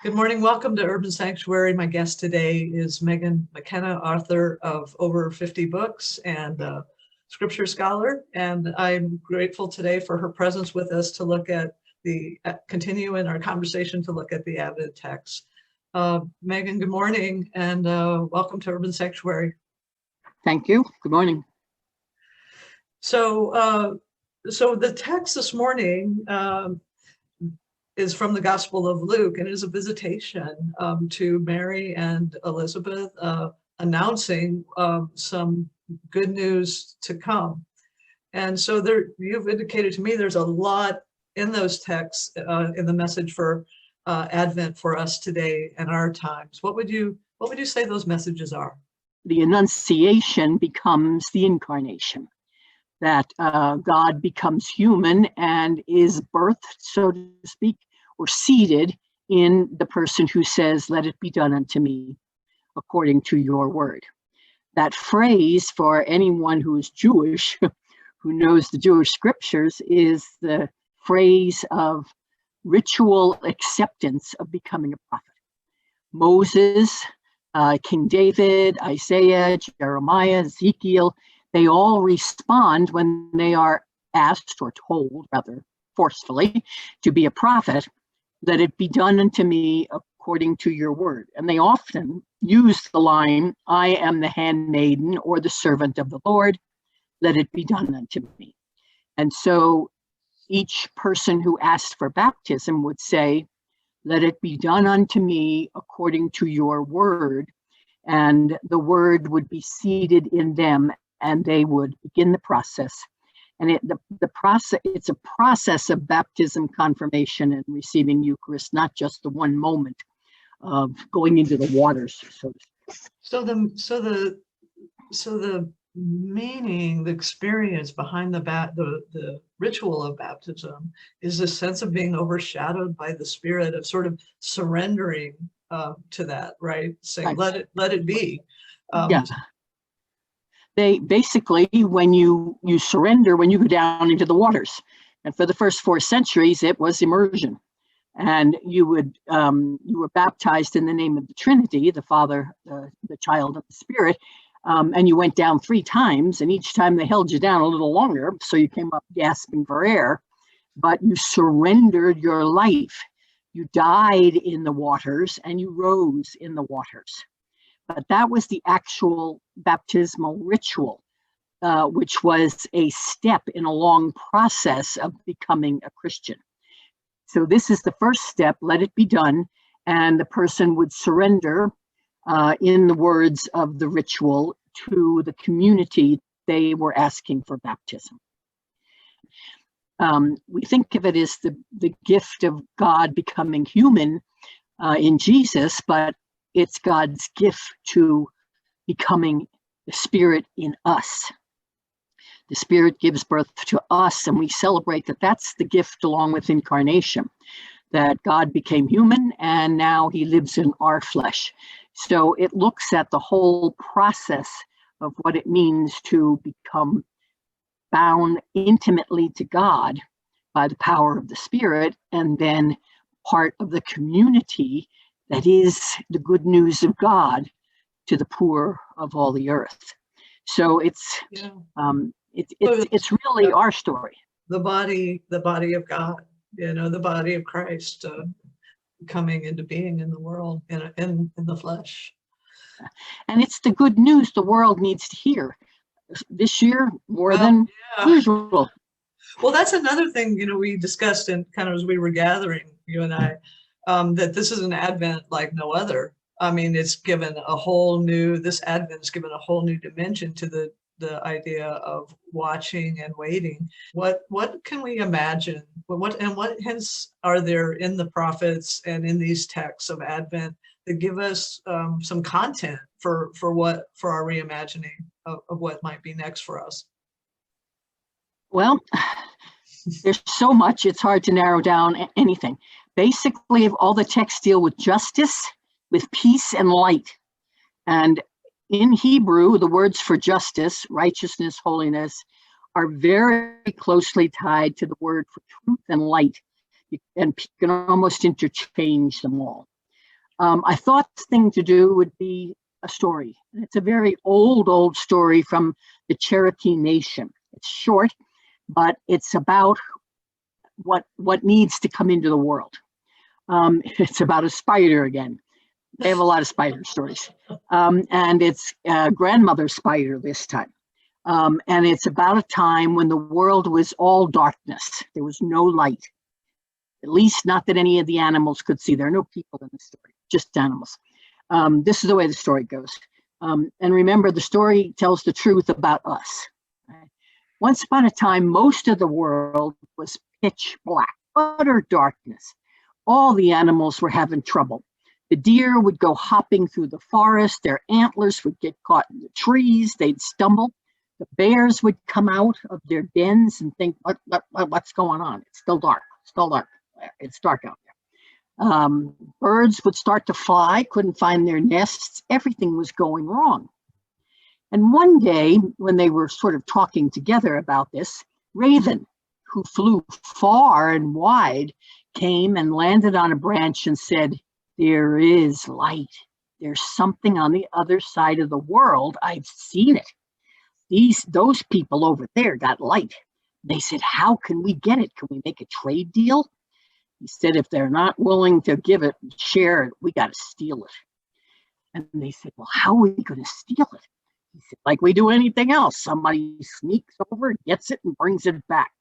Good morning. Welcome to Urban Sanctuary. My guest today is McKenna, author of over 50 books and a scripture scholar. And I'm grateful today for her presence with us to look at continue in our conversation to look at the Advent text. Megan, good morning, and welcome to Urban Sanctuary. Thank you. Good morning. So the text this morning is from the Gospel of Luke, and it is a visitation to Mary and Elizabeth, announcing some good news to come. And so you've indicated to me there's a lot in those texts in the message for Advent for us today and our times. What would you say those messages are? The Annunciation becomes the Incarnation, that God becomes human and is birthed, so to speak, or seated in the person who says, "Let it be done unto me according to your word." That phrase, for anyone who is Jewish, who knows the Jewish scriptures, is the phrase of ritual acceptance of becoming a prophet. Moses, King David, Isaiah, Jeremiah, Ezekiel, they all respond when they are asked or told, rather forcefully, to be a prophet, "Let it be done unto me according to your word." And they often use the line, "I am the handmaiden or the servant of the Lord, let it be done unto me." And so each person who asked for baptism would say, "Let it be done unto me according to your word." And the word would be seated in them, and they would begin the process. And it's a process of baptism, confirmation, and receiving Eucharist, not just the one moment of going into the waters. So the meaning, the experience behind the ritual of baptism is a sense of being overshadowed by the Spirit, of sort of surrendering to that, right? Saying, right. Let it be. Yeah. They basically, when you surrender, when you go down into the waters, and for the first 4 centuries, it was immersion, and you were baptized in the name of the Trinity, the Father, the Child, and the Spirit, and you went down 3 times, and each time they held you down a little longer, so you came up gasping for air, but you surrendered your life. You died in the waters, and you rose in the waters. But that was the actual baptismal ritual, which was a step in a long process of becoming a Christian. So this is the first step, let it be done, and the person would surrender in the words of the ritual to the community they were asking for baptism. We think of it as the gift of God becoming human in Jesus, but it's God's gift to becoming the Spirit in us. The Spirit gives birth to us, and we celebrate that that's the gift along with incarnation, that God became human and now he lives in our flesh. So it looks at the whole process of what it means to become bound intimately to God by the power of the Spirit, and then part of the community that is the good news of God to the poor of all the earth. So it's really our story. The body of God, the body of Christ coming into being in the world, in the flesh. And it's the good news the world needs to hear this year more than usual. Well, that's another thing, we discussed, and kind of as we were gathering, you and I, that this is an Advent like no other. I mean, this Advent is given a whole new dimension to the idea of watching and waiting. What can we imagine? What hence are there in the prophets and in these texts of Advent that give us some content for our reimagining of what might be next for us? Well, there's so much, it's hard to narrow down anything. Basically, all the texts deal with justice, with peace and light. And in Hebrew, the words for justice, righteousness, holiness, are very closely tied to the word for truth and light. And you can almost interchange them all. I thought the thing to do would be a story. It's a very old story from the Cherokee Nation. It's short, but it's about what needs to come into the world. It's about a spider again. They have a lot of spider stories. And it's grandmother spider this time. And it's about a time when the world was all darkness. There was no light. At least not that any of the animals could see. There are no people in the story, just animals. This is the way the story goes. And remember, the story tells the truth about us. Right? Once upon a time, most of the world was pitch black, utter darkness. All the animals were having trouble. The deer would go hopping through the forest. Their antlers would get caught in the trees. They'd stumble. The bears would come out of their dens and think, what's going on? It's still dark. Still dark. It's dark out there. Birds would start to fly, couldn't find their nests. Everything was going wrong. And one day, when they were sort of talking together about this, Raven, who flew far and wide, came and landed on a branch and said, "There is light. There's something on the other side of the world. I've seen it. Those people over there got light." They said, "How can we get it? Can we make a trade deal?" He said, "If they're not willing to give it, share it, we got to steal it." And they said, "Well, how are we going to steal it?" He said, "Like we do anything else. Somebody sneaks over, gets it, and brings it back."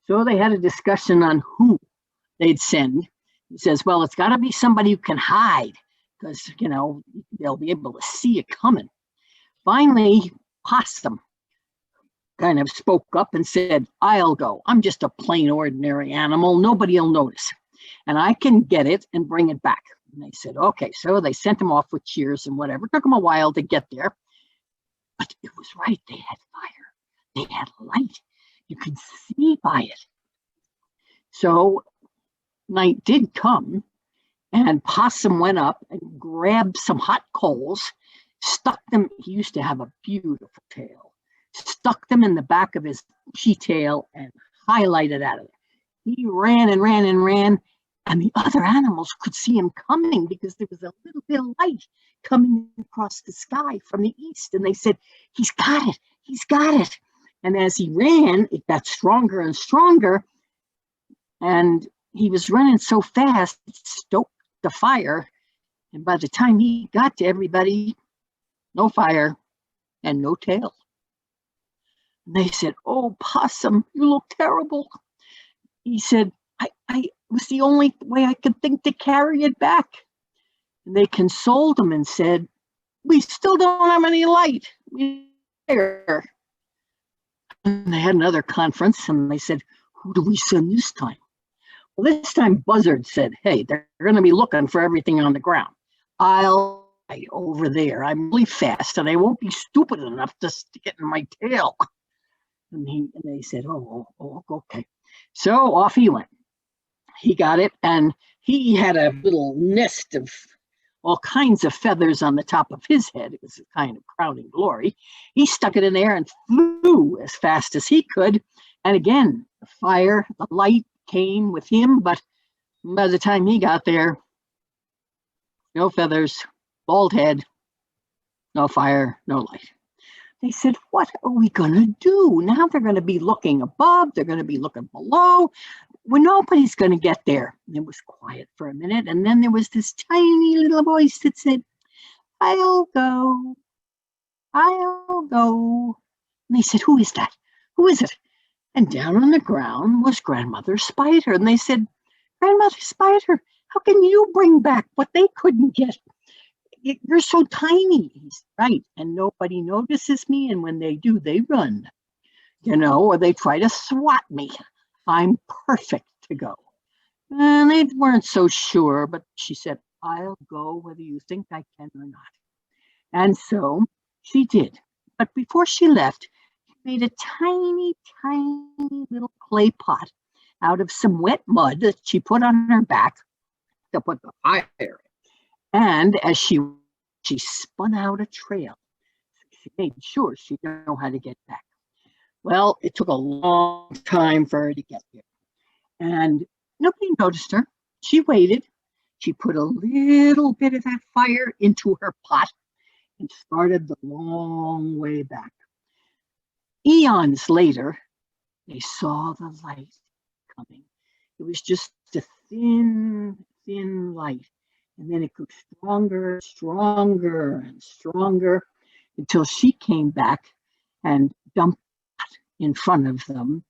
So they had a discussion on who they'd send. He says, "Well, it's got to be somebody who can hide because, they'll be able to see it coming." Finally, Possum kind of spoke up and said, "I'll go. I'm just a plain ordinary animal. Nobody will notice. And I can get it and bring it back." And they said, okay. So they sent him off with cheers and whatever. It took them a while to get there. But it was right. They had fire. They had light. You could see by it. So night did come, and Possum went up and grabbed some hot coals, stuck them. He used to have a beautiful tail. Stuck them in the back of his bushy tail and highlighted out of it. He ran and ran and ran, and the other animals could see him coming because there was a little bit of light coming across the sky from the east. And they said, "He's got it. He's got it." And as he ran, it got stronger and stronger. And he was running so fast, it stoked the fire. And by the time he got to everybody, no fire and no tail. And they said, "Oh, Possum, you look terrible." He said, I was the only way I could think to carry it back." And they consoled him and said, "We still don't have any light. And they had another conference and they said, "Who do we send this time?" Well, this time Buzzard said, "Hey, they're going to be looking for everything on the ground. I'll be over there. I'm really fast and I won't be stupid enough to stick it in my tail." And they said, oh, okay. So off he went. He got it, and he had a little nest of all kinds of feathers on the top of his head. It was a kind of crowning glory. He stuck it in there and flew as fast as he could. And again, the fire, the light came with him, but by the time he got there, no feathers, bald head, no fire, no light. They said, "What are we going to do? Now they're going to be looking above. They're going to be looking below. Well, nobody's going to get there." And it was quiet for a minute. And then there was this tiny little voice that said, "I'll go. I'll go." And they said, "Who is that? Who is it?" And down on the ground was Grandmother Spider. And they said, "Grandmother Spider, how can you bring back what they couldn't get? You're so tiny." He's right. "And nobody notices me. And when they do, they run, or they try to swat me. I'm perfect to go." And they weren't so sure, but she said, "I'll go whether you think I can or not." And so she did. But before she left, she made a tiny, tiny little clay pot out of some wet mud that she put on her back to put the fire in. And as she spun out a trail, she made sure she'd know how to get back. Well, it took a long time for her to get there. And nobody noticed her. She waited. She put a little bit of that fire into her pot and started the long way back. Eons later, they saw the light coming. It was just a thin, thin light. And then it grew stronger, stronger, and stronger until she came back and dumped it in front of them.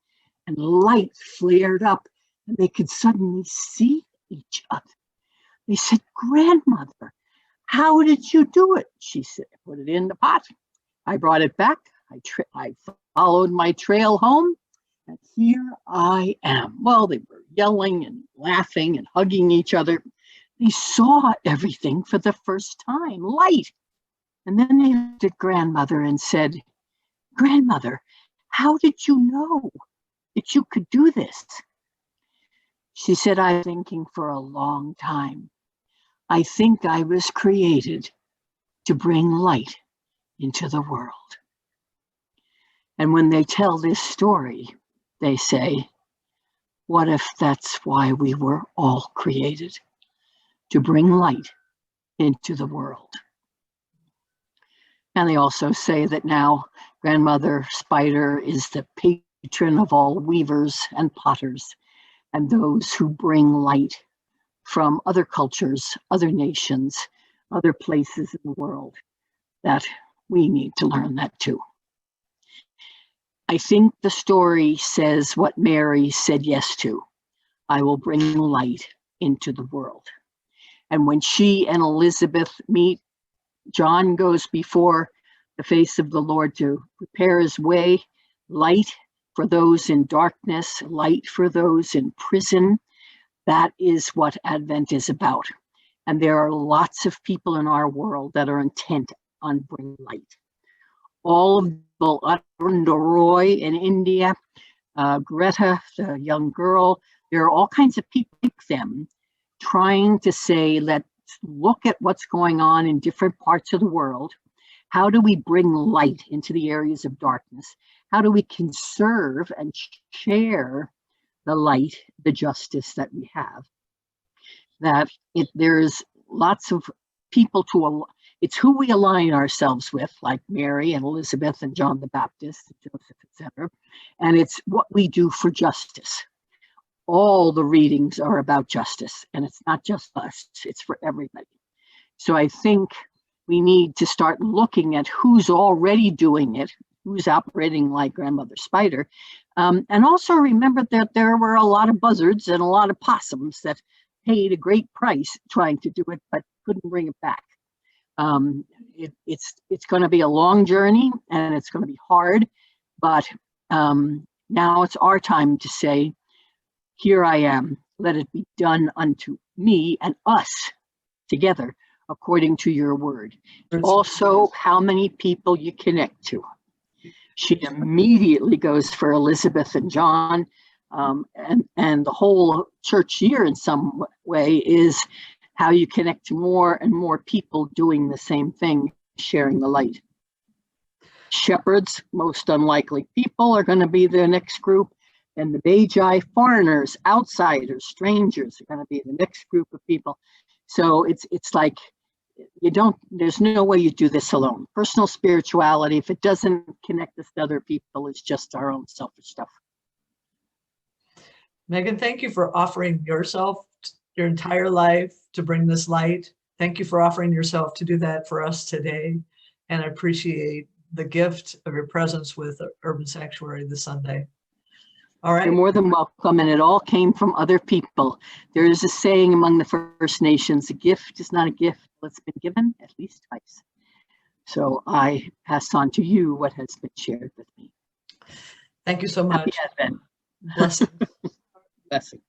And light flared up, and they could suddenly see each other. They said, "Grandmother, how did you do it?" She said, "Put it in the pot. I brought it back. I followed my trail home, and here I am." Well, they were yelling and laughing and hugging each other. They saw everything for the first time, light. And then they looked at Grandmother and said, "Grandmother, how did you know that you could do this?" She said, "I've been thinking for a long time. I think I was created to bring light into the world." And when they tell this story, they say, what if that's why we were all created? To bring light into the world. And they also say that now Grandmother Spider is the patron of all weavers and potters and those who bring light from other cultures, other nations, other places in the world, that we need to learn that too. I think the story says what Mary said yes to. I will bring light into the world. And when she and Elizabeth meet, John goes before the face of the Lord to prepare his way, light for those in darkness, light for those in prison. That is what Advent is about. And there are lots of people in our world that are intent on bringing light. All of the Roy in India, Greta, the young girl, there are all kinds of people like them trying to say, let's look at what's going on in different parts of the world. How do we bring light into the areas of darkness? How do we conserve and share the light, the justice that we have? That there's lots of people it's who we align ourselves with, like Mary and Elizabeth and John the Baptist, and Joseph, etc. And it's what we do for justice. All the readings are about justice, and it's not just us, it's for everybody. So I think we need to start looking at who's already doing it, who's operating like Grandmother Spider, and also remember that there were a lot of buzzards and a lot of possums that paid a great price trying to do it, but couldn't bring it back. It's going to be a long journey, and it's going to be hard, but now it's our time to say, here I am, let it be done unto me and us together according to your word. Also, how many people you connect to. She immediately goes for Elizabeth and John, and the whole church year in some way is how you connect to more and more people doing the same thing, sharing the light. Shepherds, most unlikely people, are going to be the next group. And the Magi, foreigners, outsiders, strangers, are going to be the next group of people. So it's like there's no way you do this alone. Personal spirituality, if it doesn't connect us to other people, it's just our own selfish stuff. Megan, thank you for offering yourself, your entire life, to bring this light. Thank you for offering yourself to do that for us today. And I appreciate the gift of your presence with Urban Sanctuary this Sunday. All right. You're more than welcome, and it all came from other people. There is a saying among the First Nations, a gift is not a gift till it's been given at least twice. So I pass on to you what has been shared with me. Thank you so much. Happy Advent. Blessings. Blessings.